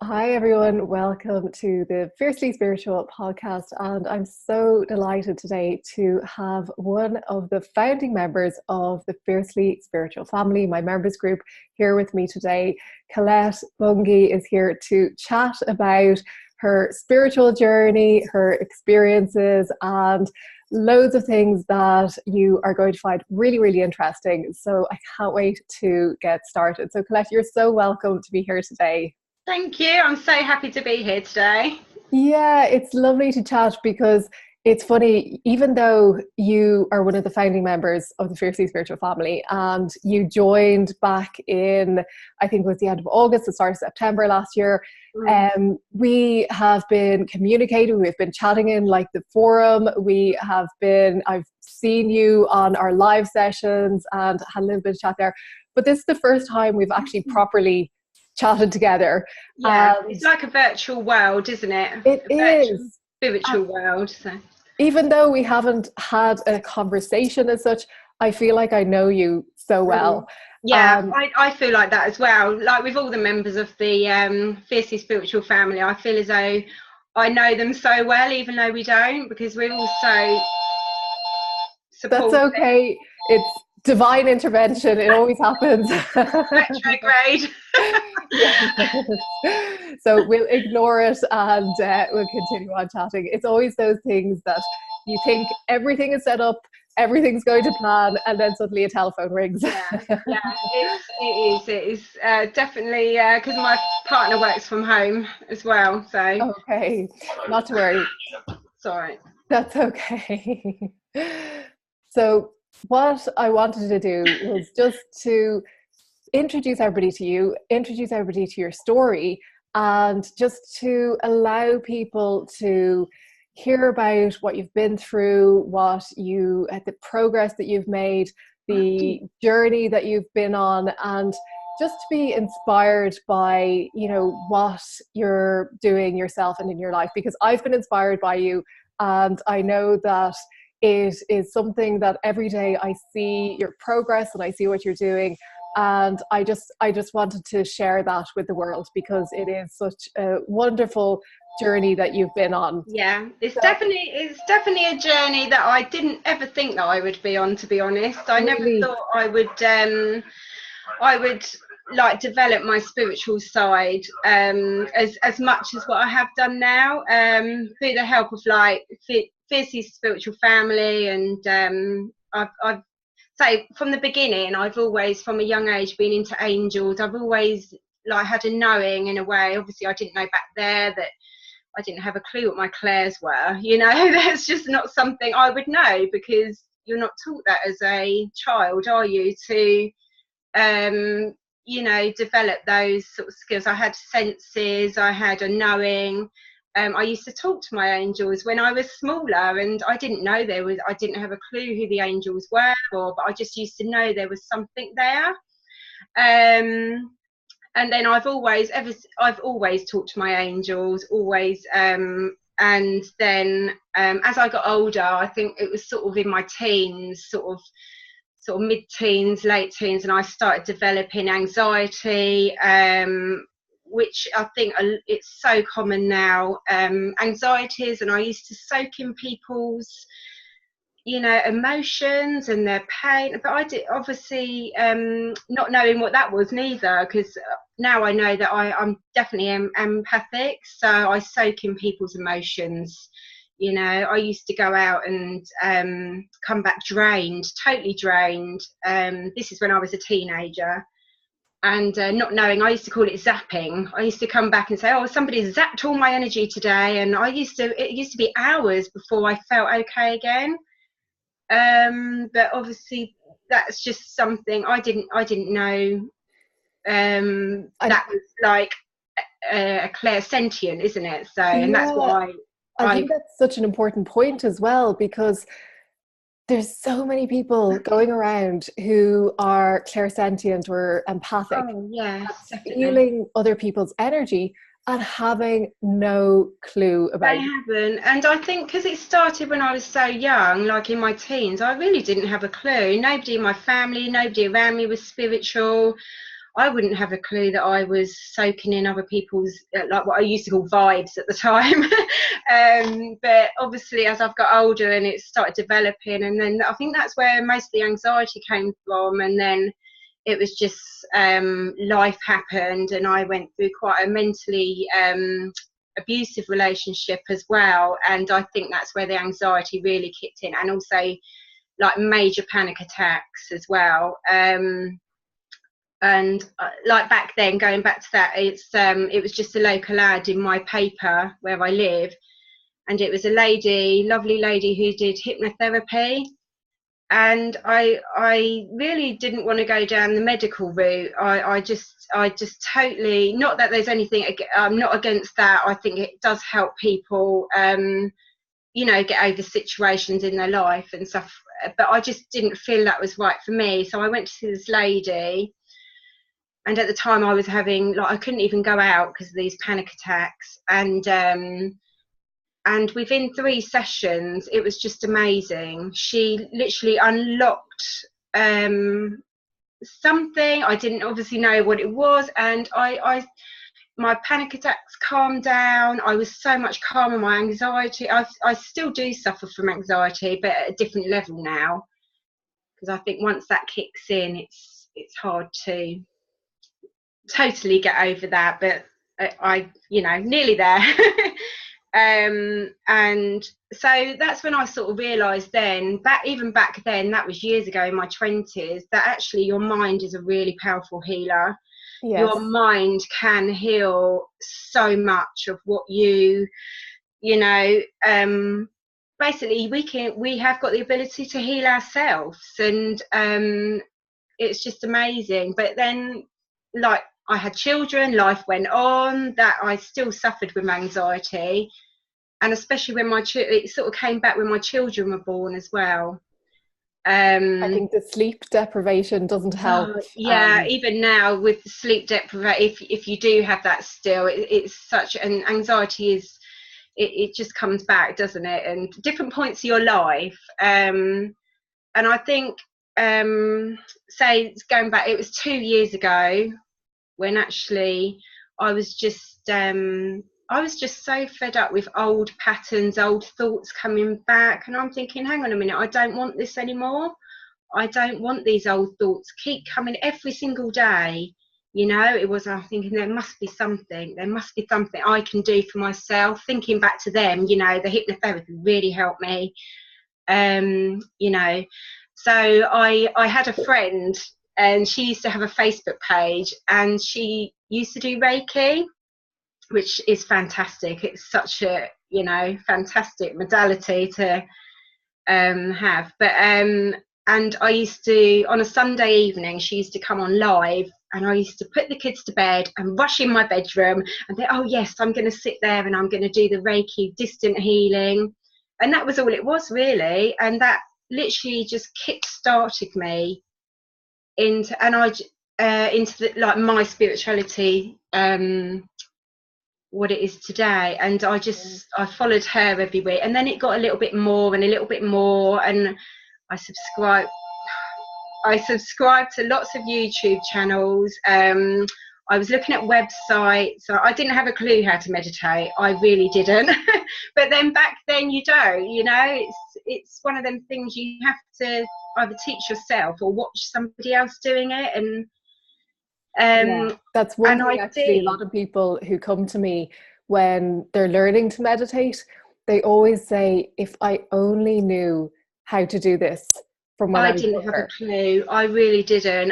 Hi, everyone. Welcome to the Fiercely Spiritual podcast. And I'm so delighted today to have one of the founding members of the Fiercely Spiritual family, my members group, here with me today. Collette Bungay is here to chat about her spiritual journey, her experiences, and loads of things that you are going to find really, really interesting. So I can't wait to get started. So, Collette, you're so welcome to be here today. Thank you. I'm so happy to be here today. Yeah, it's lovely to chat because it's funny, even though you are one of the founding members of the Fiercely Spiritual family and you joined back in, I think it was the end of August, the start of September last year, we have been communicating, we've been chatting in like the forum, I've seen you on our live sessions and had a little bit of chat there, but this is the first time we've actually properly chatted together. Yeah, it's like a virtual world, isn't it? It is. Spiritual world. So Even though we haven't had a conversation as such, I feel like I know you so well. Yeah, I feel like that as well. Like with all the members of the Fiercely Spiritual family, I feel as though I know them so well, even though we don't, because we're all so supportive. That's okay. It's divine intervention. It always happens. Retrograde. So we'll ignore it and we'll continue on chatting. It's always those things that you think everything is set up, everything's going to plan, and then suddenly a telephone rings. It is definitely because my partner works from home as well. So okay, not to worry. Sorry. That's okay. So what I wanted to do was just to introduce everybody to you, introduce everybody to your story, and just to allow people to hear about what you've been through, the progress that you've made, the journey that you've been on, and just to be inspired by, what you're doing yourself and in your life, because I've been inspired by you, and I know that it is something that every day I see your progress and I see what you're doing. And I just wanted to share that with the world because it is such a wonderful journey that you've been on. Yeah, it's definitely a journey that I didn't ever think that I would be on, to be honest. I never thought I would like develop my spiritual side as much as what I have done now, through the help of like Fiercely Spiritual family. And I've so from the beginning, I've always, from a young age, been into angels. I've always like had a knowing in a way. Obviously, I didn't know back there that I didn't have a clue what my clairs were. That's just not something I would know because you're not taught that as a child, are you? To develop those sort of skills. I had senses. I had a knowing. I used to talk to my angels when I was smaller, and I didn't know I didn't have a clue who the angels were, but I just used to know there was something there. And then I've always talked to my angels, always. And then as I got older, I think it was sort of in my teens, sort of mid-teens, late teens, and I started developing anxiety, which I think it's so common now, anxieties, and I used to soak in people's, emotions and their pain, but I did obviously not knowing what that was neither, because now I know that I'm definitely empathic, so I soak in people's emotions. I used to go out and come back totally drained. This is when I was a teenager. And not knowing, I used to call it zapping. I used to come back and say, oh, somebody zapped all my energy today. And it used to be hours before I felt okay again. But obviously that's just something I didn't know. That was like a clairsentient, isn't it? So, and that's what I think that's such an important point as well, because there's so many people going around who are clairsentient or empathic, feeling other people's energy and having no clue about it. They haven't. And I think because it started when I was so young, like in my teens, I really didn't have a clue. Nobody in my family, nobody around me was spiritual. I wouldn't have a clue that I was soaking in other people's, like what I used to call vibes at the time. But obviously as I've got older and it started developing, and then I think that's where most of the anxiety came from. And then it was just life happened, and I went through quite a mentally abusive relationship as well, and I think that's where the anxiety really kicked in, and also like major panic attacks as well. And like back then, going back to that, it was just a local ad in my paper where I live, and it was a lady, lovely lady, who did hypnotherapy. And I really didn't want to go down the medical route. I just totally, not that there's anything, I'm not against that. I think it does help people, you know, get over situations in their life and stuff. But I just didn't feel that was right for me. So I went to see this lady, and at the time I was having, like, I couldn't even go out because of these panic attacks. And within 3 sessions, it was just amazing. She literally unlocked something. I didn't obviously know what it was, and my panic attacks calmed down. I was so much calmer. My anxiety, I still do suffer from anxiety, but at a different level now, because I think once that kicks in, it's hard to totally get over that. But I you know, nearly there. And so that's when I sort of realised then, even back then, that was years ago in my 20s, that actually your mind is a really powerful healer. Yes. Your mind can heal so much of what you know, basically we have got the ability to heal ourselves, and it's just amazing. But then, like, I had children, life went on, that I still suffered with anxiety, and especially when it sort of came back when my children were born as well. I think the sleep deprivation doesn't help. Yeah, even now with the sleep deprivation, if you do have that still, it's such an anxiety is, it just comes back, doesn't it? And different points of your life. And I think, say going back, it was 2 years ago when actually I was just so fed up with old patterns, old thoughts coming back, and I'm thinking, hang on a minute, I don't want this anymore. I don't want these old thoughts keep coming every single day. You know, I'm thinking there must be something I can do for myself. Thinking back to them, you know, the hypnotherapy really helped me. You know, so I had a friend, and she used to have a Facebook page, and she used to do Reiki, which is fantastic. It's such a, you know, fantastic modality to have. But and I used to, on a Sunday evening, she used to come on live, and I used to put the kids to bed and rush in my bedroom and think, oh yes, I'm going to sit there and I'm going to do the Reiki distant healing. And that was all it was, really. And that literally just kick-started me into like my spirituality, what it is today. And I followed her every week, and then it got a little bit more and a little bit more, and I subscribed to lots of YouTube channels. I was looking at websites. So I didn't have a clue how to meditate. I really didn't. But then back then you don't, you know, it's one of them things you have to either teach yourself or watch somebody else doing it. And yeah, that's one thing actually. A lot of people who come to me when they're learning to meditate, they always say, if I only knew how to do this from when I didn't have a clue. I really didn't.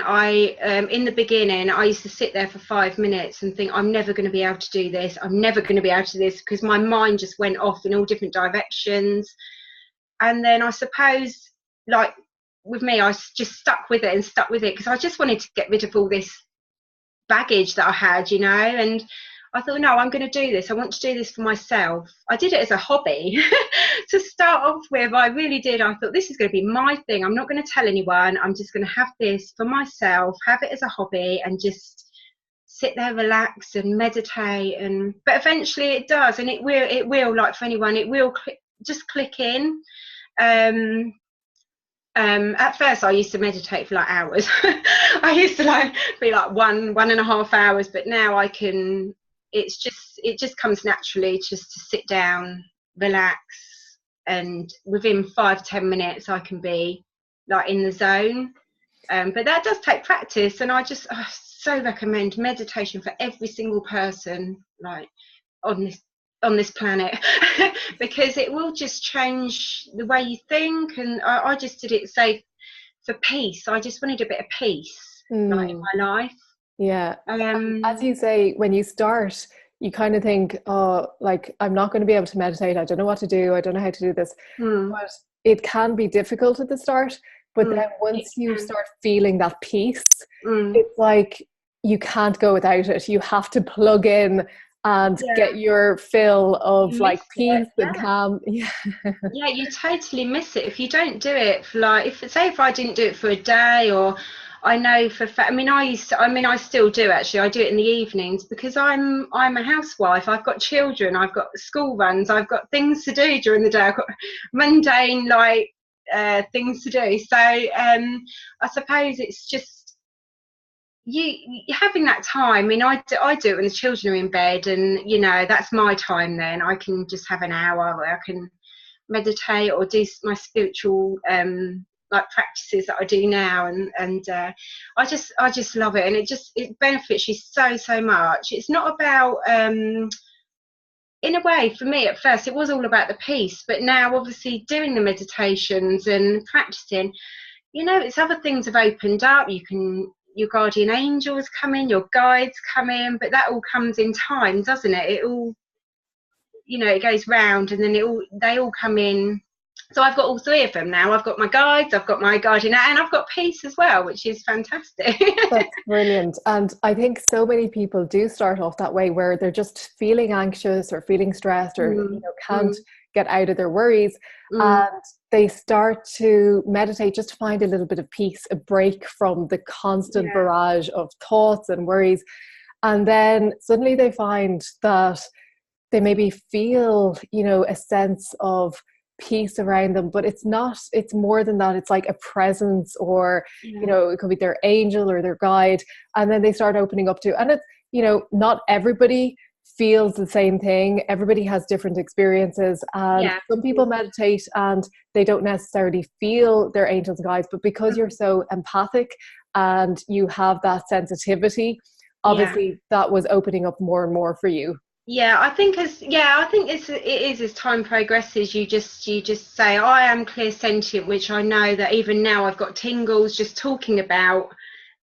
In the beginning, I used to sit there for 5 minutes and think, I'm never going to be able to do this. I'm never going to be able to do this, because my mind just went off in all different directions. And then I suppose, like with me, I just stuck with it because I just wanted to get rid of all this baggage that I had, you know. And I thought, no, I'm going to do this. I want to do this for myself. I did it as a hobby to start off with. I really did. I thought, this is going to be my thing. I'm not going to tell anyone. I'm just going to have this for myself, have it as a hobby, and just sit there, relax and meditate. But eventually it does, and it will, like for anyone, it will just click in. And At first I used to meditate for like hours. I used to like be like 1.5 hours, but now I can, it just comes naturally just to sit down, relax, and within 5-10 minutes I can be like in the zone. But that does take practice, and I so recommend meditation for every single person like on this planet because it will just change the way you think. And I just did it, say, for peace. I just wanted a bit of peace like in my life. Yeah. As you say, when you start, you kind of think, oh, like, I'm not going to be able to meditate. I don't know what to do. I don't know how to do this. But it can be difficult at the start. But then once you start feeling that peace, it's like you can't go without it. You have to plug in and get your fill of like peace and calm. Yeah, you totally miss it if you don't do it for like, if I didn't do it for a day, or I know for fact, I still do actually. I do it in the evenings because I'm a housewife. I've got children. I've got school runs. I've got things to do during the day. I've got mundane like things to do. So I suppose it's just you having that time. I mean, I do it when the children are in bed, and you know that's my time. Then I can just have an hour where I can meditate or do my spiritual like practices that I do now, and I just love it, and it benefits you so much. It's not about in a way, for me at first it was all about the peace, but now obviously doing the meditations and practicing, you know, it's other things have opened up. Your guardian angels come in, your guides come in, but that all comes in time, doesn't it? It all, you know, it goes round, and then they all come in. So I've got all three of them now. I've got my guides, I've got my guardian, and I've got peace as well, which is fantastic. That's brilliant. And I think so many people do start off that way, where they're just feeling anxious or feeling stressed, or you know, can't get out of their worries, and they start to meditate just to find a little bit of peace, a break from the constant barrage of thoughts and worries. And then suddenly they find that they maybe feel, you know, a sense of peace around them, but it's more than that. It's like a presence, or you know, it could be their angel or their guide, and then they start opening up to, and it's, you know, not everybody feels the same thing. Everybody has different experiences, and some people meditate and they don't necessarily feel their angels and guides, but because you're so empathic and you have that sensitivity, obviously that was opening up more and more for you. I think it is as time progresses, you just say, I am clear sentient, which I know that even now I've got tingles just talking about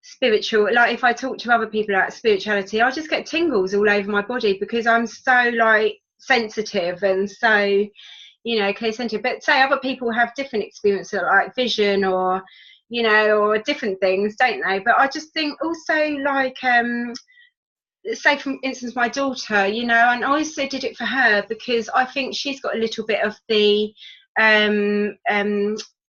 spiritual. Like if I talk to other people about spirituality, I just get tingles all over my body because I'm so like sensitive and so, you know, clear sentient. But say other people have different experiences like vision, or you know, or different things, don't they? But I just think also like say for instance my daughter, you know, and I also did it for her because I think she's got a little bit of the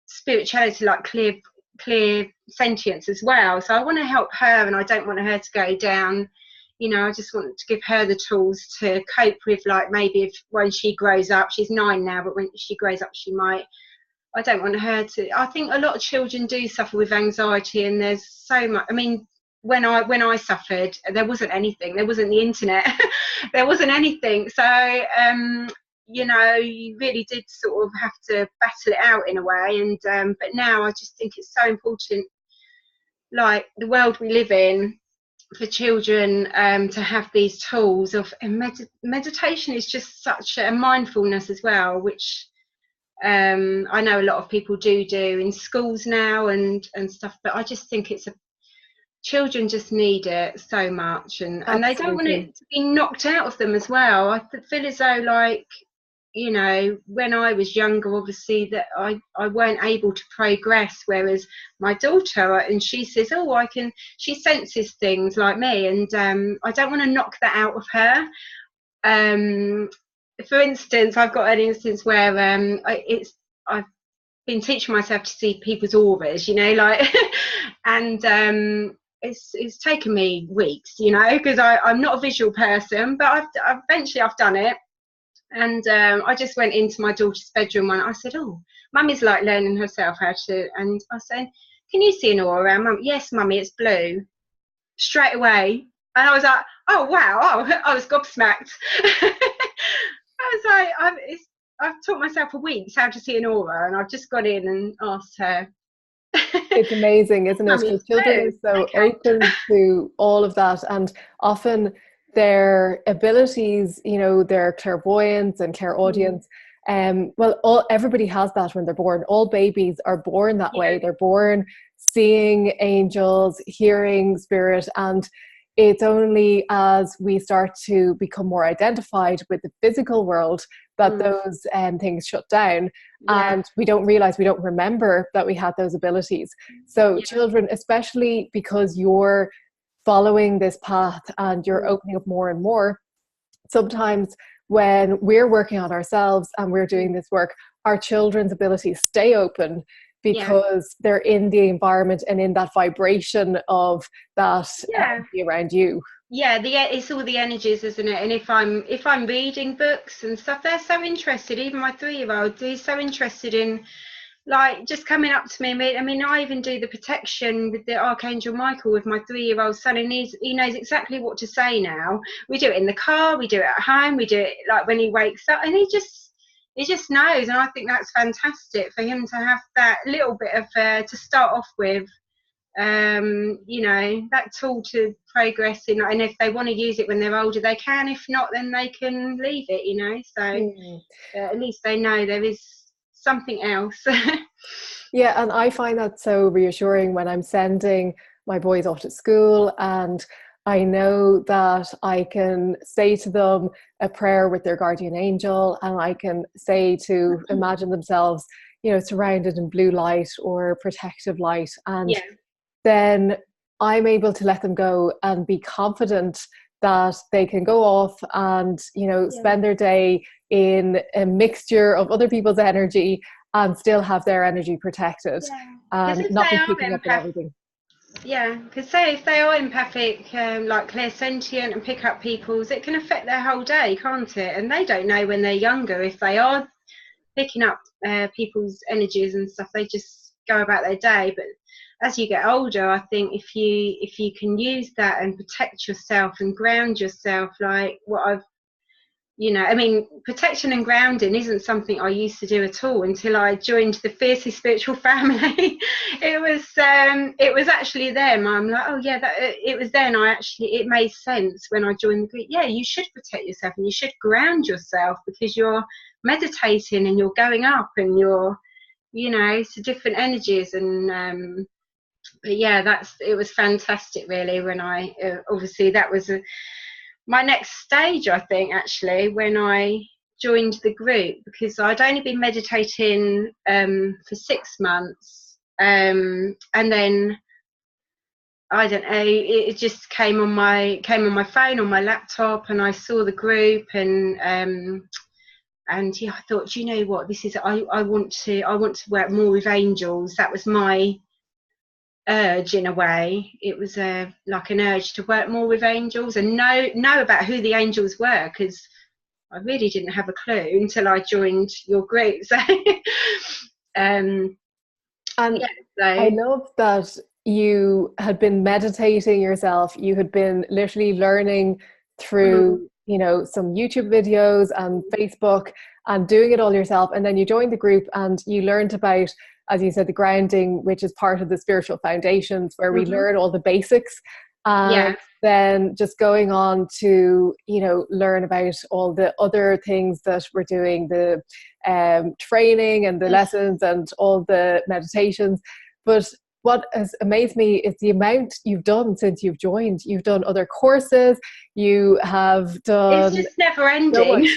spirituality, like clear sentience as well. So I want to help her, and I don't want her to go down, you know, I just want to give her the tools to cope with, like maybe if when she grows up, she's 9 now, but when she grows up she might, I don't want her to, I think a lot of children do suffer with anxiety, and there's so much, I mean, when I suffered, there wasn't anything, there wasn't the internet, there wasn't anything, so you know, you really did sort of have to battle it out in a way. And but now I just think it's so important, like the world we live in, for children to have these tools of, and meditation is just such a mindfulness as well, which I know a lot of people do in schools now and stuff, but I just think children just need it so much, and they don't want it to be knocked out of them as well. I feel as though, like, you know, when I was younger, obviously that I weren't able to progress, whereas my daughter, and she says, oh, she senses things like me, and I don't want to knock that out of her. For instance, I've got an instance where I've been teaching myself to see people's auras, you know, like and it's taken me weeks, you know, because I'm not a visual person, but I've eventually done it. And I just went into my daughter's bedroom and I said, oh, Mummy's like learning herself how to, and I said, can you see an aura? Mum, yes, Mummy, it's blue. Straight away. And I was like, oh, wow. Oh, I was gobsmacked. I was like, I've taught myself for weeks how to see an aura, and I've just got in and asked her. It's amazing, isn't it? Because children are so open to all of that, and often their abilities, you know, their clairvoyance and clairaudience. Well, everybody has that when they're born. All babies are born that way. They're born seeing angels, hearing spirit, and it's only as we start to become more identified with the physical world that those things shut down, and we don't realize, we don't remember that we had those abilities. So children, especially because you're following this path and you're opening up more and more, sometimes when we're working on ourselves and we're doing this work, our children's abilities stay open because they're in the environment and in that vibration of that energy around you. It's all the energies, isn't it? And if I'm reading books and stuff, they're so interested. Even my 3-year-old, he's so interested in, like, just coming up to me. I mean, I even do the protection with the Archangel Michael with my 3-year-old son, and he knows exactly what to say now. We do it in the car, we do it at home, we do it like when he wakes up, and he just knows. And I think that's fantastic for him to have that little bit of to start off with, you know, that tool to progress in. And if they want to use it when they're older, they can. If not, then they can leave it, you know. So at least they know there is something else. Yeah, and I find that so reassuring when I'm sending my boys off to school, and I know that I can say to them a prayer with their guardian angel, and I can say to imagine themselves, you know, surrounded in blue light or protective light, and then I'm able to let them go and be confident that they can go off and, you know, spend their day in a mixture of other people's energy and still have their energy protected and not be picking up on everything. Yeah, because say if they are empathic, like clairsentient, and pick up people's, it can affect their whole day, can't it? And they don't know when they're younger if they are picking up people's energies and stuff. They just go about their day. But as you get older, I think if you can use that and protect yourself and ground yourself, like what I've, you know, I mean, protection and grounding isn't something I used to do at all until I joined the Fiercely Spiritual family. It was actually then I'm like, oh yeah, it was then it made sense when I joined the group. Yeah, you should protect yourself and you should ground yourself because you're meditating and you're going up and you're, you know, to different energies. And but yeah, it was fantastic really when I obviously that was my next stage, I think, actually, when I joined the group, because I'd only been meditating for 6 months, and then I don't know, it just came on my phone, on my laptop, and I saw the group, and yeah, I thought, you know what, this is I want to work more with angels. That was my urge in a way. It was like an urge to work more with angels and know about who the angels were, because I really didn't have a clue until I joined your group. So I love that you had been meditating yourself. You had been literally learning through you know, some YouTube videos and Facebook and doing it all yourself, and then you joined the group and you learned about, as you said, the grounding, which is part of the spiritual foundations, where we learn all the basics, and then just going on to, you know, learn about all the other things that we're doing, the training and the lessons and all the meditations. But what has amazed me is the amount you've done since you've joined. You've done other courses, you have done... It's just never ending.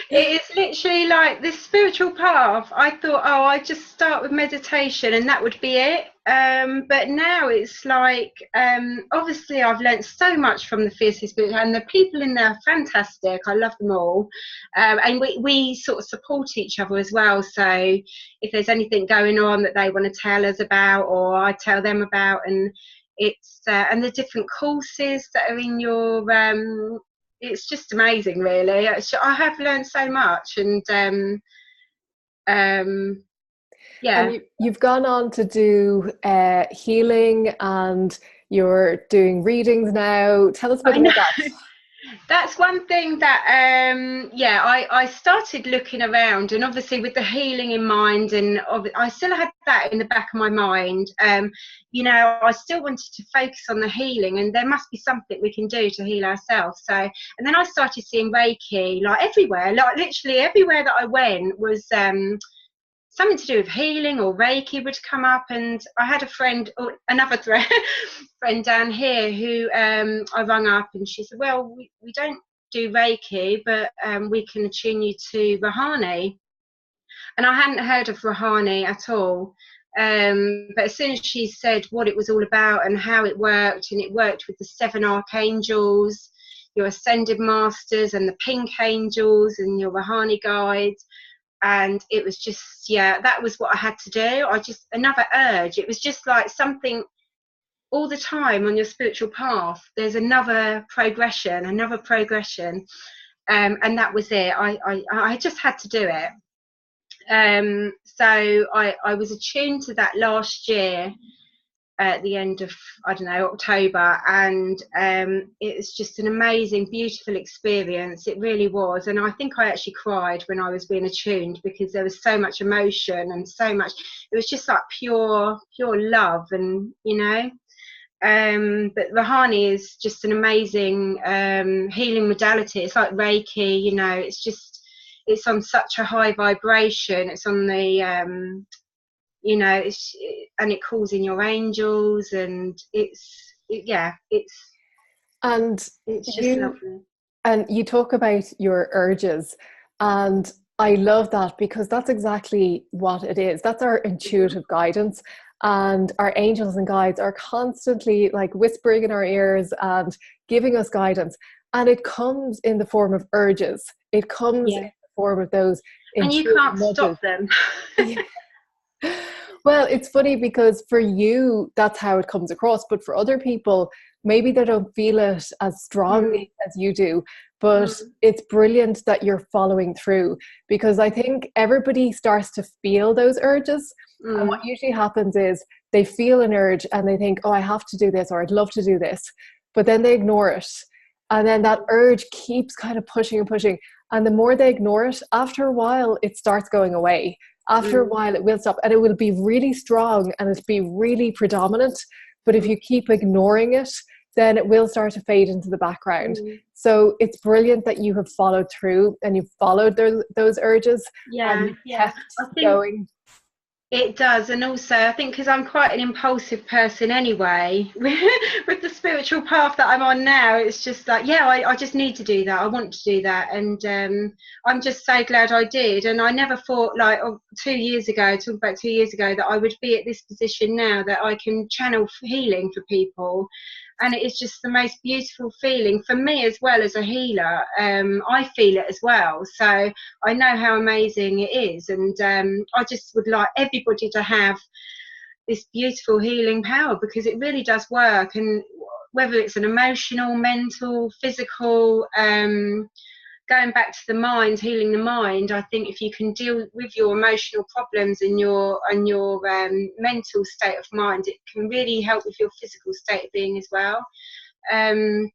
It's literally like this spiritual path. I thought, oh, I'd just start with meditation and that would be it. But now it's like, obviously I've learnt so much from the Fiercely Spiritual, and the people in there are fantastic. I love them all. And we sort of support each other as well. So if there's anything going on that they want to tell us about, or I tell them about, and it's and the different courses that are in your it's just amazing, really. I have learned so much, and yeah. And you've gone on to do healing, and you're doing readings now. Tell us a bit I know. about that. That's one thing that I started looking around, and obviously with the healing in mind, and I still had that in the back of my mind. I still wanted to focus on the healing, and there must be something we can do to heal ourselves. So, and then I started seeing Reiki like everywhere, like literally everywhere that I went was something to do with healing, or Reiki would come up. And I had a friend, or another friend down here, who I rang up, and she said, well, we don't do Reiki, but we can attune you to Rahani. And I hadn't heard of Rahani at all. But as soon as she said what it was all about and how it worked, and it worked with the 7 archangels, your ascended masters, and the pink angels, and your Rahani guides, and it was just, that was what I had to do. Another urge. It was just like something all the time on your spiritual path. There's another progression, and that was it. I just had to do it. So I was attuned to that last year at the end of, I don't know, October, and it was just an amazing, beautiful experience. It really was. And I think I actually cried when I was being attuned, because there was so much emotion and so much, it was just like pure love. And but Rahani is just an amazing healing modality. It's like Reiki, it's on such a high vibration. It's on the and it calls in your angels, and it's just lovely. And you talk about your urges, and I love that, because that's exactly what it is. That's our intuitive guidance, and our angels and guides are constantly like whispering in our ears and giving us guidance, and it comes in the form of urges. It comes in the form of those, and you can't stop them. Well, it's funny, because for you, that's how it comes across. But for other people, maybe they don't feel it as strongly as you do. But it's brilliant that you're following through, because I think everybody starts to feel those urges. And what usually happens is they feel an urge and they think, oh, I have to do this, or I'd love to do this. But then they ignore it. And then that urge keeps kind of pushing and pushing. And the more they ignore it, after a while, it starts going away. After a while, it will stop, and it will be really strong, and it'll be really predominant. But if you keep ignoring it, then it will start to fade into the background. So it's brilliant that you have followed through, and you've followed those urges, and kept going. It does. And also I think because I'm quite an impulsive person anyway, with the spiritual path that I'm on now, it's just like, I just need to do that. I want to do that. And I'm just so glad I did. And I never thought, like, 2 years ago, talk about 2 years ago, that I would be at this position now, that I can channel healing for people. And it is just the most beautiful feeling for me as well as a healer. I feel it as well, so I know how amazing it is. And I just would like everybody to have this beautiful healing power, because it really does work. And whether it's an emotional, mental, physical, going back to the mind, healing the mind, I think if you can deal with your emotional problems and your mental state of mind, it can really help with your physical state of being as well. And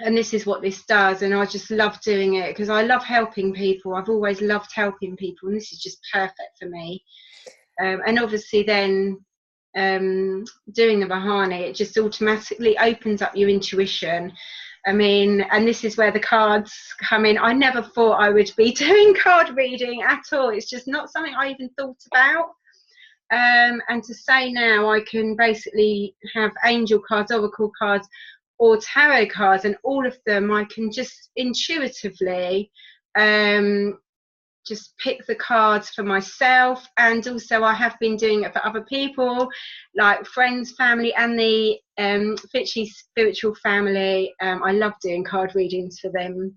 this is what this does, and I just love doing it, because I love helping people. I've always loved helping people, and this is just perfect for me. And obviously then doing the Rahani, it just automatically opens up your intuition. I mean, and this is where the cards come in. I never thought I would be doing card reading at all. It's just not something I even thought about. And to say now I can basically have angel cards, oracle cards, or tarot cards, and all of them I can just intuitively just pick the cards for myself. And also I have been doing it for other people, like friends, family, and the Fitchy spiritual family. I love doing card readings for them.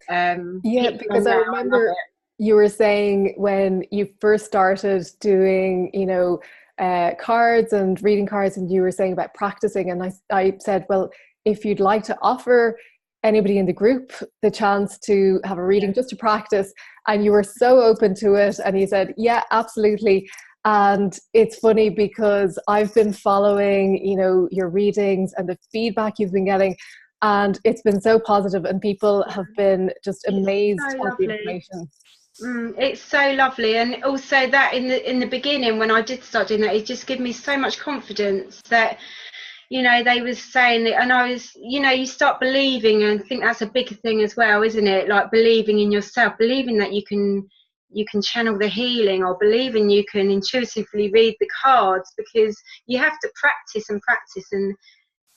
Because I remember you were saying when you first started doing, cards and reading cards, and you were saying about practicing, and I said, well, if you'd like to offer anybody in the group the chance to have a reading just to practice, and you were so open to it, and you said, yeah, absolutely. And it's funny because I've been following, you know, your readings and the feedback you've been getting, and it's been so positive, and people have been just amazed so at the lovely. information. It's so lovely. And also that in the beginning, when I did start doing that, it just gave me so much confidence that, you know, they was saying that, and I was, you know, you start believing, and I think that's a big thing as well, isn't it? Like believing in yourself, believing that you can channel the healing, or believing you can intuitively read the cards, because you have to practice and practice. And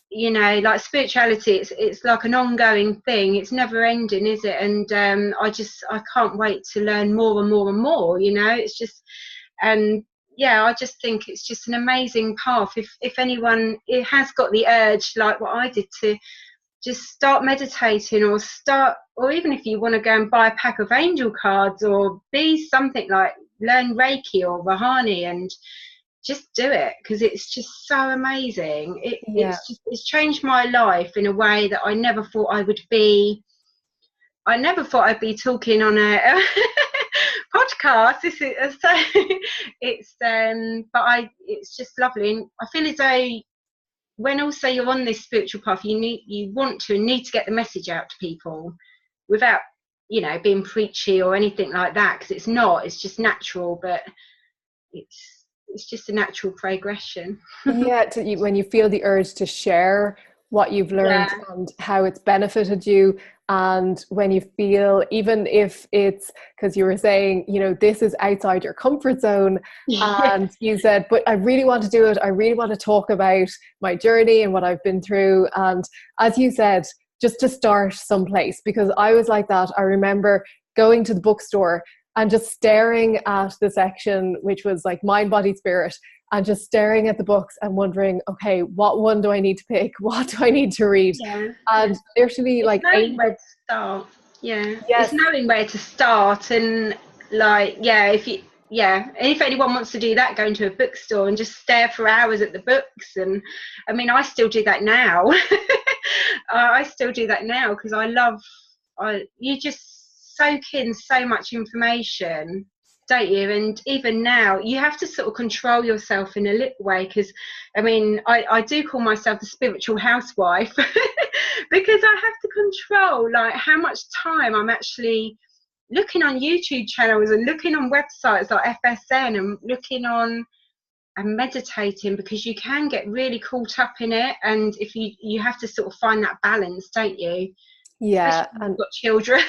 you know, like spirituality, it's like an ongoing thing. It's never ending, is it? And I can't wait to learn more and more and more, you know. It's just, and yeah, I just think it's just an amazing path. If anyone it has got the urge, like what I did, to just start meditating, or even if you want to go and buy a pack of angel cards, or be something like learn Reiki or Rahani, and just do it, because it's just so amazing. It's changed my life in a way that I never thought I would be. I never thought I'd be talking on a podcast. This is so it's just lovely, and I feel as though when also you're on this spiritual path, you need to get the message out to people without, you know, being preachy or anything like that, because it's just natural, but it's just a natural progression. Yeah, when you feel the urge to share what you've learned and how it's benefited you, and when you feel, even if it's because you were saying, you know, this is outside your comfort zone, and you said, but I really want to do it, I really want to talk about my journey and what I've been through. And as you said, just to start someplace, because I was like that. I remember going to the bookstore and just staring at the section which was like Mind, Body, Spirit, and just staring at the books and wondering, okay, what one do I need to pick? What do I need to read? And literally, like, knowing where to start. Yes. It's knowing where to start, and like, if anyone wants to do that, go into a bookstore and just stare for hours at the books. And I mean, I still do that now. I still do that now, because you just soak in so much information, don't you? And even now you have to sort of control yourself in a little way, because I mean, I do call myself the spiritual housewife because I have to control like how much time I'm actually looking on YouTube channels and looking on websites like FSN, and looking on and meditating, because you can get really caught up in it. And if you have to sort of find that balance, don't you? Yeah, and you've got children.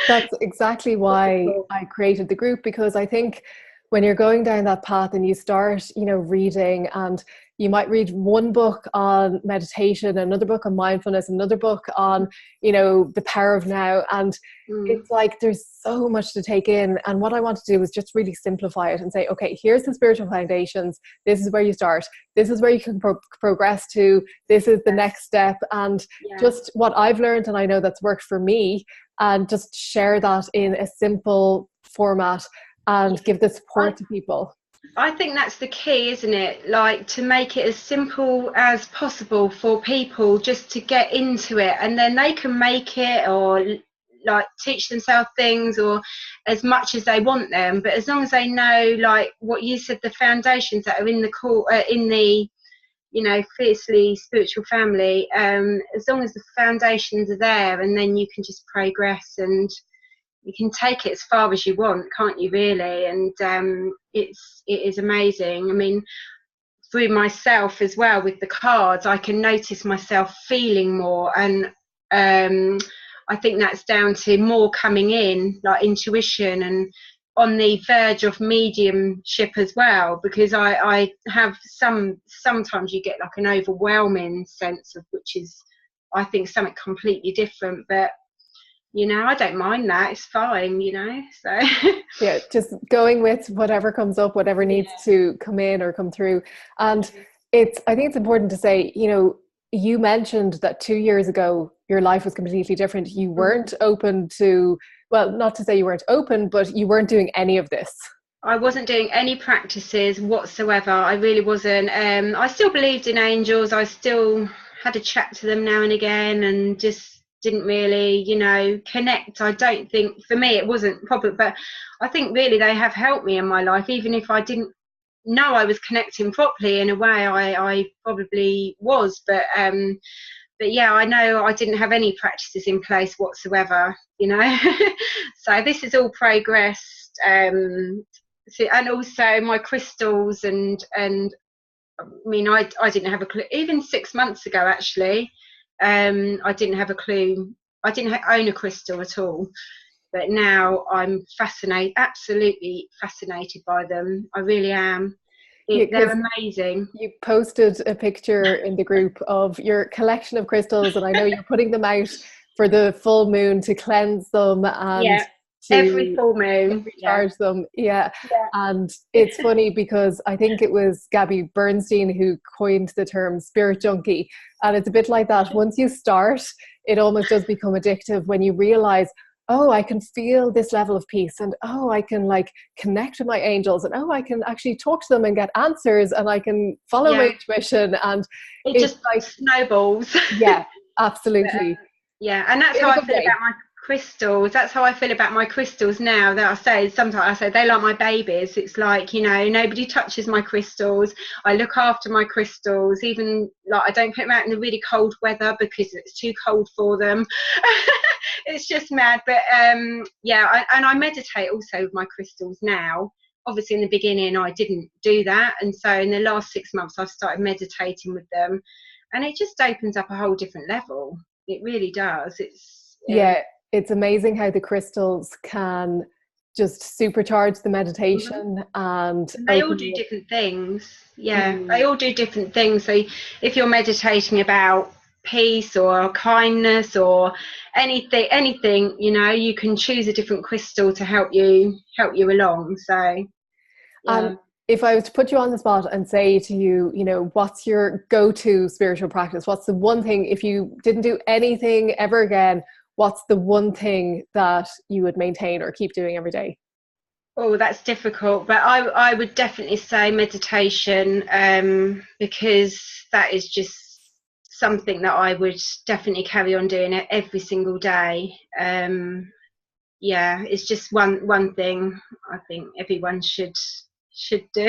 That's exactly why I created the group, because I think when you're going down that path and you start, you know, reading, and you might read one book on meditation, another book on mindfulness, another book on, you know, the power of now, and it's like there's so much to take in. And what I want to do is just really simplify it and say, okay, here's the spiritual foundations, this is where you start, this is where you can progress to, this is the next step, and just what I've learned, and I know that's worked for me, and just share that in a simple format and give the support to people. I think that's the key, isn't it? Like, to make it as simple as possible for people just to get into it, and then they can make it, or like teach themselves things, or as much as they want them. But as long as they know, like what you said, the foundations that are in the core, in the, you know, fiercely spiritual family, as long as the foundations are there, and then you can just progress, and you can take it as far as you want, can't you, really? And it is amazing. I mean, through myself as well with the cards, I can notice myself feeling more, and I think that's down to more coming in, like intuition, and on the verge of mediumship as well, because I have sometimes you get like an overwhelming sense of, which is, I think, something completely different. But you know, I don't mind that, it's fine, you know. So yeah, just going with whatever comes up, whatever needs to come in or come through. And I think it's important to say, you know, you mentioned that 2 years ago your life was completely different. You weren't open to, well, not to say you weren't open, but you weren't doing any of this. I wasn't doing any practices whatsoever. I really wasn't. I still believed in angels. I still had a chat to them now and again, and just didn't really, you know, connect. I don't think, for me, it wasn't proper, but I think really they have helped me in my life, even if I didn't know I was connecting properly. In a way, I probably was, but yeah, I know I didn't have any practices in place whatsoever, you know. So this is all progressed. So, and also my crystals and I mean, I didn't have a clue even 6 months ago. Actually, I didn't have a clue. I didn't own a crystal at all. But now I'm fascinated, absolutely fascinated by them. I really am. Yeah, They're 'cause amazing. you posted a picture in the group of your collection of crystals, and I know you're putting them out for the full moon to cleanse them and Yeah, every to full moon. Yeah, recharge them. Yeah. yeah, And it's funny because I think it was Gabby Bernstein who coined the term spirit junkie. And it's a bit like that. Once you start, it almost does become addictive when you realize, oh, I can feel this level of peace, and oh, I can like connect with my angels, and oh, I can actually talk to them and get answers, and I can follow my yeah. intuition. And It it's just like, snowballs. yeah, But, absolutely. yeah, and that's In how a I good feel way. about my crystals. That's how I feel about my crystals now. That I say sometimes I say they're like my babies. It's like, you know, nobody touches my crystals. I look after my crystals. Even like I don't put them out in the really cold weather because it's too cold for them. It's just mad. But yeah, and I meditate also with my crystals now. Obviously, in the beginning, I didn't do that, and so in the last 6 months, I've started meditating with them, and it just opens up a whole different level. It really does. It's Yeah, it's amazing how the crystals can just supercharge the mhm. meditation and And they all open do you up. different things. Yeah, they Mm, all do different things. So if you're meditating about peace or kindness or anything, you know, you can choose a different crystal to help you along. So and yeah. if I was to put you on the spot and say to you, you know, what's your go-to spiritual practice? What's the one thing, if you didn't do anything ever again, what's the one thing that you would maintain or keep doing every day? Oh, that's difficult, but I would definitely say meditation, because that is just something that I would definitely carry on doing it every single day. Yeah, it's just one thing I think everyone should do.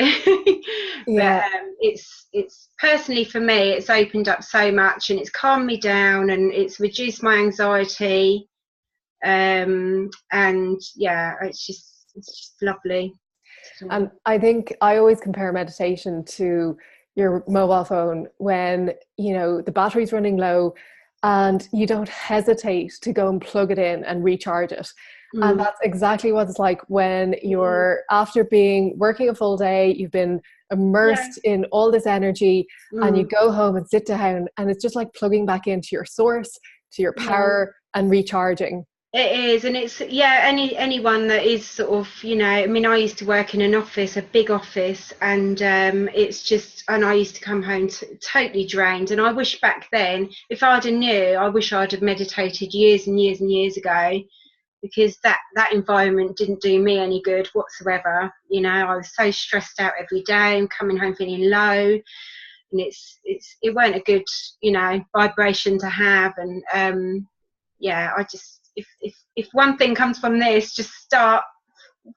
But Yeah. it's personally for me, it's opened up so much and it's calmed me down and it's reduced my anxiety. And yeah, it's just lovely. And I think I always compare meditation to your mobile phone when, you know, the battery's running low and you don't hesitate to go and plug it in and recharge it. And Mm. that's exactly what it's like when you're after being working a full day, you've been Yeah. immersed in all this energy and you Mm. go home and sit down and it's just like plugging back into your source, to your Yeah. power and recharging. It is, and it's yeah. Anyone that is sort of, you know, I mean, I used to work in an office, a big office, and it's just, and I used to come home totally drained. And I wish back then, if I'd have knew, I wish I'd have meditated years and years and years ago, because that environment didn't do me any good whatsoever. You know, I was so stressed out every day and coming home feeling low, and it weren't a good, you know, vibration to have. And yeah, I just, if one thing comes from this, just start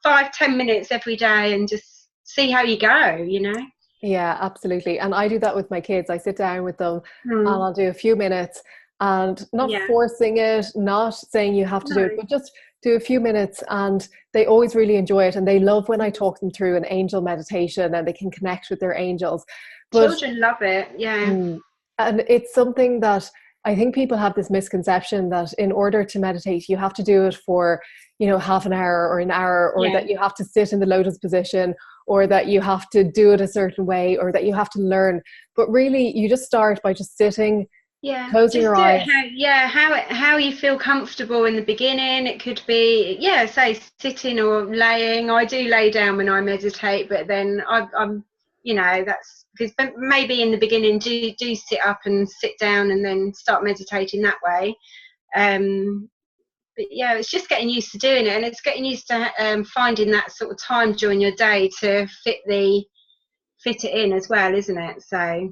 5-10 minutes every day and just see how you go, you know. Yeah, absolutely. And I do that with my kids. I sit down with them and Mm. I'll do a few minutes and not Yeah, forcing it, not saying you have to do it, no. but just do a few minutes. And they always really enjoy it. And they love when I Mm. talk them through an angel meditation and they can connect with their angels. But Children love it. Yeah. Mm. And it's something that I think people have this misconception that in order to meditate, you have to do it for, you know, half an hour or an hour, or Yeah. that you have to sit in the lotus position, or that you have to do it a certain way, or that you have to learn. But really, you just start by just sitting, Yeah, closing just your do it eyes. how you feel comfortable in the beginning. It could be, yeah, say sitting or laying. I do lay down when I meditate, but then I'm, you know, that's because maybe in the beginning do sit up and sit down and then start meditating that way. But yeah, it's just getting used to doing it, and it's getting used to finding that sort of time during your day to fit it in as well, isn't it? So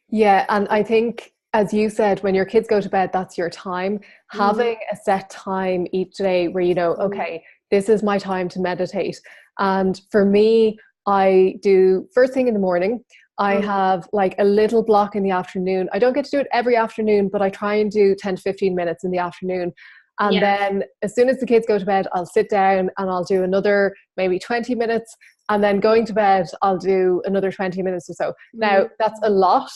Yeah, and I think as you said, when your kids go to bed, that's your time. Having a set time each day where you know, okay, this is my time to meditate. And for me, I do first thing in the morning. I have like a little block in the afternoon. I don't get to do it every afternoon, but I try and do 10 to 15 minutes in the afternoon. And then as soon as the kids go to bed, I'll sit down and I'll do another maybe 20 minutes. And then going to bed, I'll do another 20 minutes or so. Now, that's a lot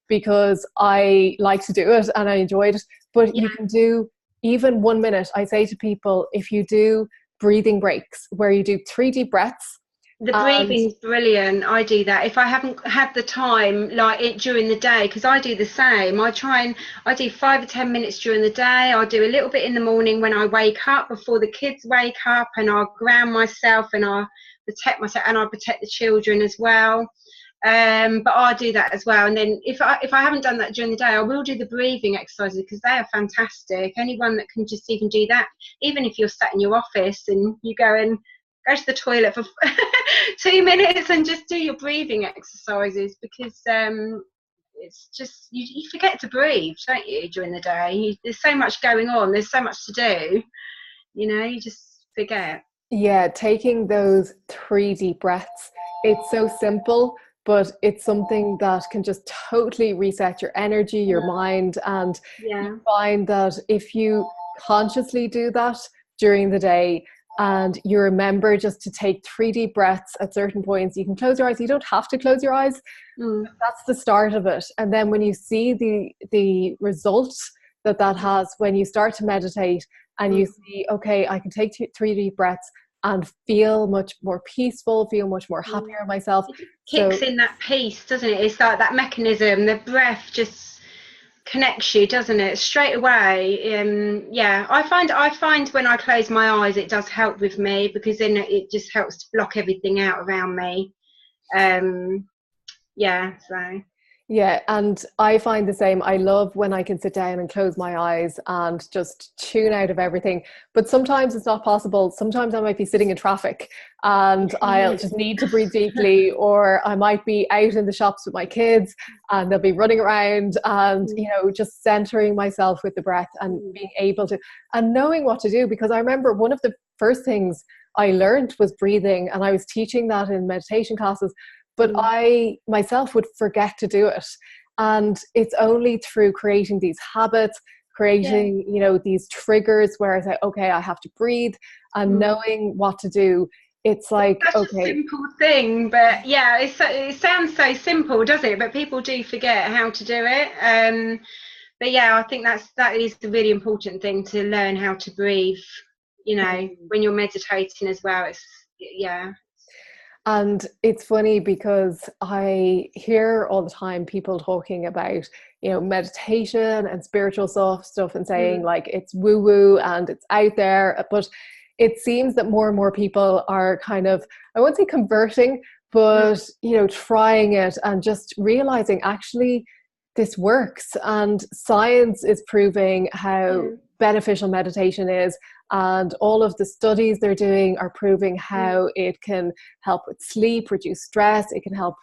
because I like to do it and I enjoyed it. But you can do even 1 minute. I say to people, if you do breathing breaks where you do 3 deep breaths. The breathing's brilliant. I do that if I haven't had the time, like it during the day, because I do the same. I do 5 or 10 minutes during the day. I'll do a little bit in the morning when I wake up before the kids wake up, and I'll ground myself and I'll protect myself and I'll protect the children as well. But I'll do that as well. And then if I haven't done that during the day, I will do the breathing exercises because they are fantastic. Anyone that can just even do that, even if you're sat in your office and you go to the toilet for 2 minutes and just do your breathing exercises, because it's just you forget to breathe, don't you, during the day? There's so much going on, there's so much to do, you just forget. Yeah, taking those 3 deep breaths, it's so simple, but it's something that can just totally reset your energy, your mind. And you find that if you consciously do that during the day, and you remember just to take 3 deep breaths at certain points, you can close your eyes. You don't have to close your eyes. That's the start of it. And then when you see the results that has, when you start to meditate and you see, okay, I can take 3 deep breaths and feel much more peaceful, feel much more happier myself. It kicks in that peace, doesn't it? It's like that mechanism, the breath just connects you, doesn't it, straight away. I find when I close my eyes it does help with me, because then it just helps to block everything out around me. Yeah, and I find the same. I love when I can sit down and close my eyes and just tune out of everything. But sometimes it's not possible. Sometimes I might be sitting in traffic and I'll just need to breathe deeply, or I might be out in the shops with my kids and they'll be running around, and just centering myself with the breath and being able to, and knowing what to do. Because I remember one of the first things I learned was breathing, and I was teaching that in meditation classes. But I myself would forget to do it. And it's only through creating these habits, creating, these triggers where I say, okay, I have to breathe, and knowing what to do. It's like, that's a simple thing, but it sounds so simple, doesn't it? But people do forget how to do it. But I think that is the really important thing, to learn how to breathe, when you're meditating as well. And it's funny because I hear all the time people talking about, meditation and spiritual stuff and saying like it's woo-woo and it's out there. But it seems that more and more people are kind of, I won't say converting, but, trying it and just realizing actually this works. And science is proving how beneficial meditation is. And all of the studies they're doing are proving how it can help with sleep, reduce stress. It can help,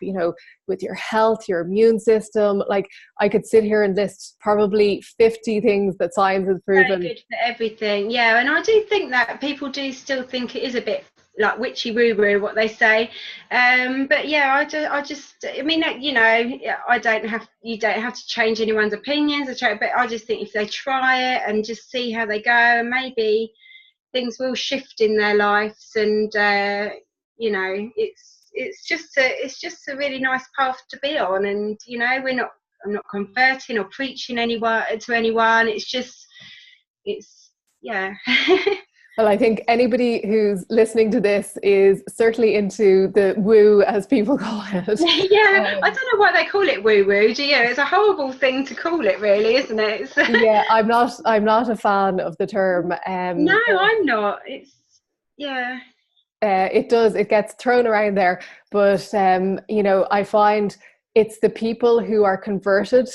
with your health, your immune system. Like I could sit here and list probably 50 things that science has proven. Very good for everything. Yeah, and I do think that people do still think it is a bit like witchy woo woo what they say, but I mean, you don't have to change anyone's opinions, but I just think if they try it and just see how they go, maybe things will shift in their lives. And it's just a really nice path to be on. And I'm not converting or preaching to anyone. Well, I think anybody who's listening to this is certainly into the woo, as people call it. I don't know why they call it woo-woo, do you? It's a horrible thing to call it, really, isn't it? Yeah, I'm not a fan of the term. No, I'm not. It gets thrown around there, but I find it's the people who are converted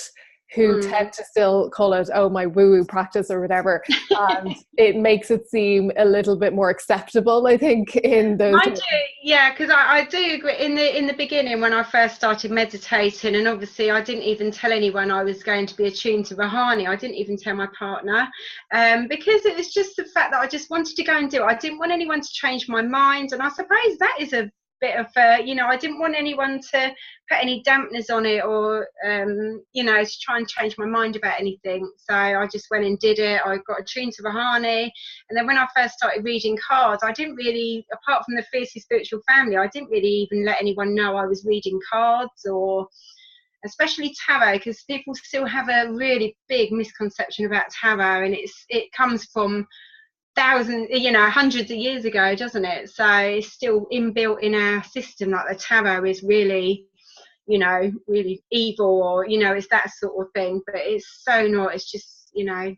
who tend to still call it, oh, my woo-woo practice or whatever. And it makes it seem a little bit more acceptable, I think, in those. I do, yeah, because I do agree. In the beginning, when I first started meditating, and obviously I didn't even tell anyone I was going to be attuned to Rahani. I didn't even tell my partner, because it was just the fact that I just wanted to go and do it. I didn't want anyone to change my mind, and I suppose that is a bit of I didn't want anyone to put any dampeners on it, or to try and change my mind about anything. So I just went and did it. I got attuned to Rahani, and then when I first started reading cards, I didn't really, apart from the Fiercely Spiritual Family, I didn't really even let anyone know I was reading cards, or especially tarot, because people still have a really big misconception about tarot, and it comes from thousands, hundreds of years ago, doesn't it? So it's still inbuilt in our system that the tarot is really, really evil, or it's that sort of thing. But it's so not. It's just a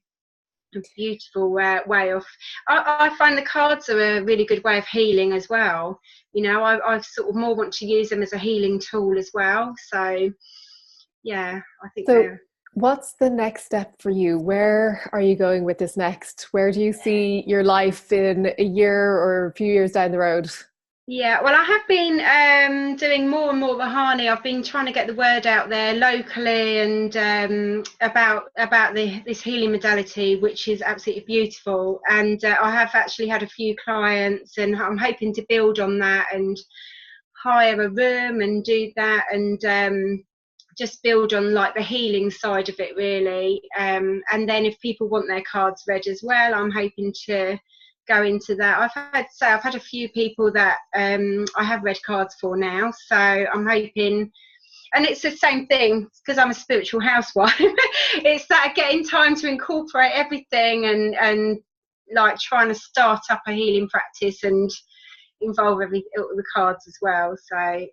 beautiful way of. I find the cards are a really good way of healing as well. I sort of more want to use them as a healing tool as well. So yeah, I think so. What's the next step for you? Where are you going with this next? Where do you see your life in a year or a few years down the road? Yeah, well, I have been doing more and more Rahani. I've been trying to get the word out there locally, and about this healing modality, which is absolutely beautiful. And I have actually had a few clients, and I'm hoping to build on that and hire a room and do that, and just build on like the healing side of it, really. And then if people want their cards read as well, I'm hoping to go into that. I've had a few people that I have read cards for now, so I'm hoping. And it's the same thing, because I'm a spiritual housewife. It's that getting time to incorporate everything, and like trying to start up a healing practice and involve the cards as well. So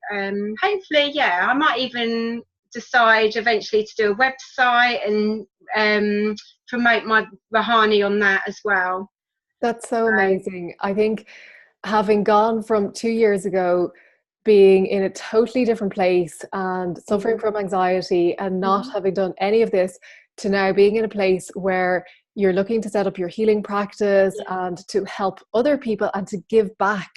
hopefully, yeah, I might even decide eventually to do a website and promote my Rahani on that as well. That's so amazing. I think having gone from 2 years ago being in a totally different place and suffering from anxiety and not having done any of this, to now being in a place where you're looking to set up your healing practice and to help other people and to give back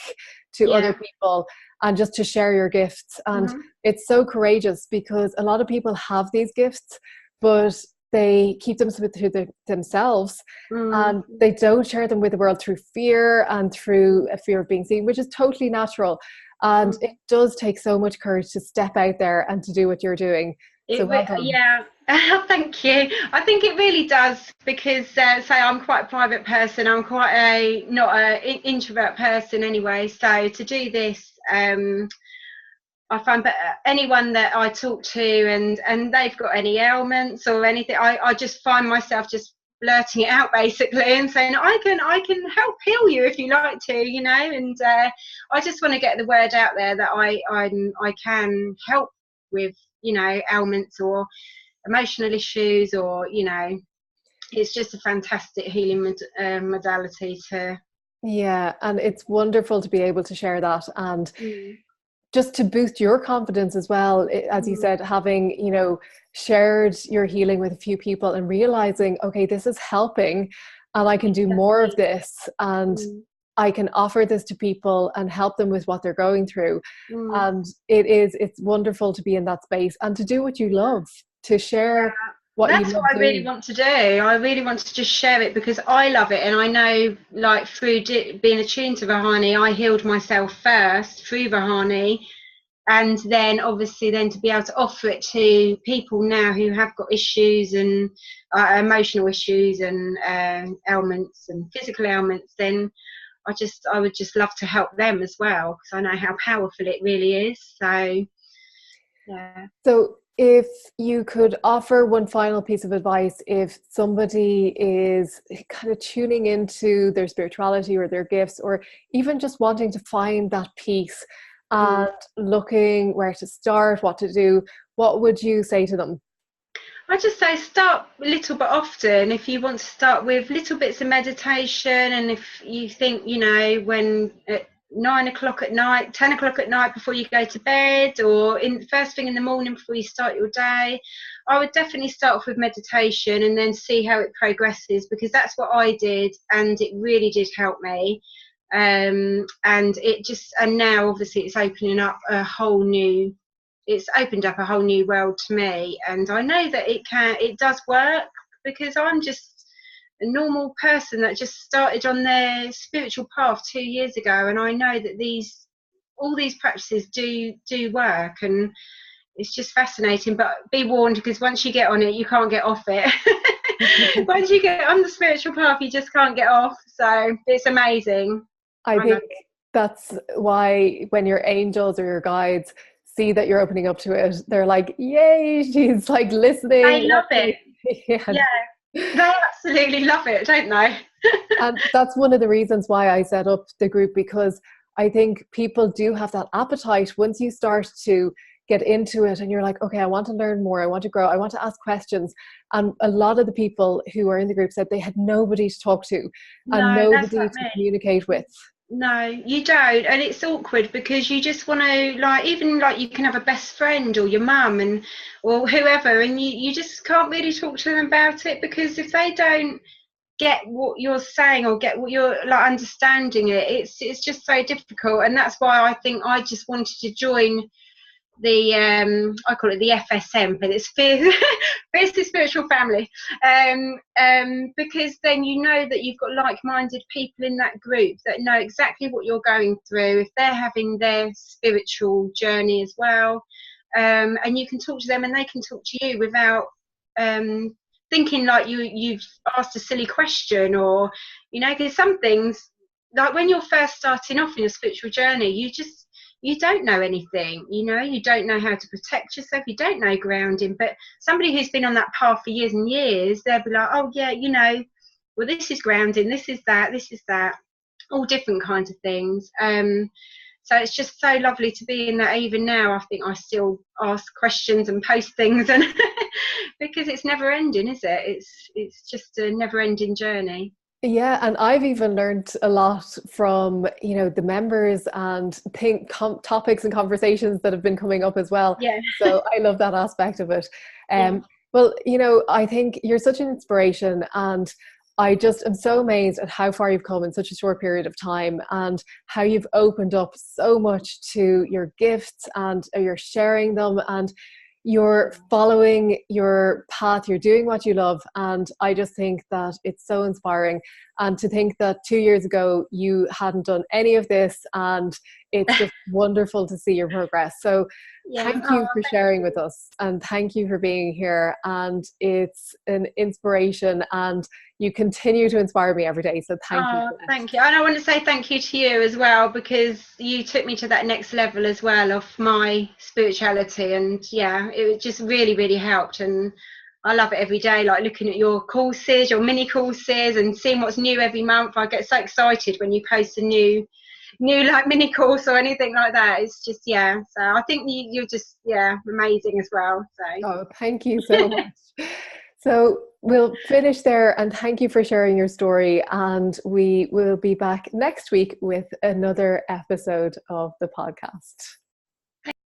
to other people and just to share your gifts. And it's so courageous, because a lot of people have these gifts, but they keep them to themselves, and they don't share them with the world through fear and through a fear of being seen, which is totally natural. And it does take so much courage to step out there and to do what you're doing. Yeah, thank you. I think it really does, because say I'm quite a private person. I'm quite not an introvert person anyway. So to do this, I find that anyone that I talk to and they've got any ailments or anything, I just find myself just blurting it out basically and saying, I can help heal you if you like to, and I just want to get the word out there that I can help with ailments or emotional issues, or it's just a fantastic healing modality to. Yeah, and it's wonderful to be able to share that, and just to boost your confidence as well, as you said, having shared your healing with a few people and realizing, okay, this is helping and I can do more of this, and I can offer this to people and help them with what they're going through. And it's wonderful to be in that space and to do what you love, to share what you love. That's what I really want to do. I really want to just share it because I love it, and I know, like, through being attuned to Rahani, I healed myself first through Rahani, and then obviously then to be able to offer it to people now who have got issues and emotional issues and ailments and physical ailments, then I would just love to help them as well, because I know how powerful it really is. So yeah. So if you could offer one final piece of advice, if somebody is kind of tuning into their spirituality or their gifts, or even just wanting to find that peace and looking where to start, what to do, what would you say to them? I just say start little but often. If you want to start with little bits of meditation, and if you think, when at 9 o'clock at night, 10 o'clock at night before you go to bed, or in first thing in the morning before you start your day, I would definitely start off with meditation and then see how it progresses, because that's what I did, and it really did help me. And now obviously it's opened up a whole new world to me, and I know that it does work, because I'm just a normal person that just started on their spiritual path 2 years ago, and I know that all these practices do work, and it's just fascinating. But be warned, because once you get on it, you can't get off it. Once you get on the spiritual path, you just can't get off. So it's amazing. I think that's why when your angels or your guides see that you're opening up to it, they're like, yay, she's like listening. They love it. Yeah. They absolutely love it, don't they? And that's one of the reasons why I set up the group, because I think people do have that appetite once you start to get into it and you're like, okay, I want to learn more, I want to grow, I want to ask questions. And a lot of the people who are in the group said they had nobody to talk to and nobody to communicate with. No, you don't, and it's awkward, because you just want to, like, even like you can have a best friend or your mum or whoever, and you just can't really talk to them about it, because if they don't get what you're saying or get what you're like understanding it's just so difficult. And that's why I think I just wanted to join the I call it the FSM, but it's Fiercely Spiritual Family, because then you know that you've got like-minded people in that group that know exactly what you're going through, if they're having their spiritual journey as well, and you can talk to them and they can talk to you without thinking like you've asked a silly question, or because some things, like when you're first starting off in your spiritual journey, you don't know anything, you don't know how to protect yourself, you don't know grounding. But somebody who's been on that path for years and years, they'll be like, oh yeah, well, this is grounding, this is that, all different kinds of things. So it's just so lovely to be in that. Even now, I think I still ask questions and post things, and because it's never ending, is it? It's just a never ending journey. Yeah, and I've even learned a lot from the members and topics and conversations that have been coming up as well. Yeah. So I love that aspect of it. Well, I think you're such an inspiration, and I just am so amazed at how far you've come in such a short period of time, and how you've opened up so much to your gifts, and you're sharing them, and you're following your path, you're doing what you love. And I just think that it's so inspiring. And to think that 2 years ago you hadn't done any of this, and it's just wonderful to see your progress. So thank you for sharing with us, and thank you for being here. And it's an inspiration, and you continue to inspire me every day. So thank you. Thank you. And I want to say thank you to you as well, because you took me to that next level as well of my spirituality. And it just really, really helped. And I love it every day, like looking at your courses, your mini courses, and seeing what's new every month. I get so excited when you post a new like mini course or anything like that. It's just, so I think you're just amazing as well. So thank you so much. So we'll finish there, and thank you for sharing your story, and we will be back next week with another episode of the podcast.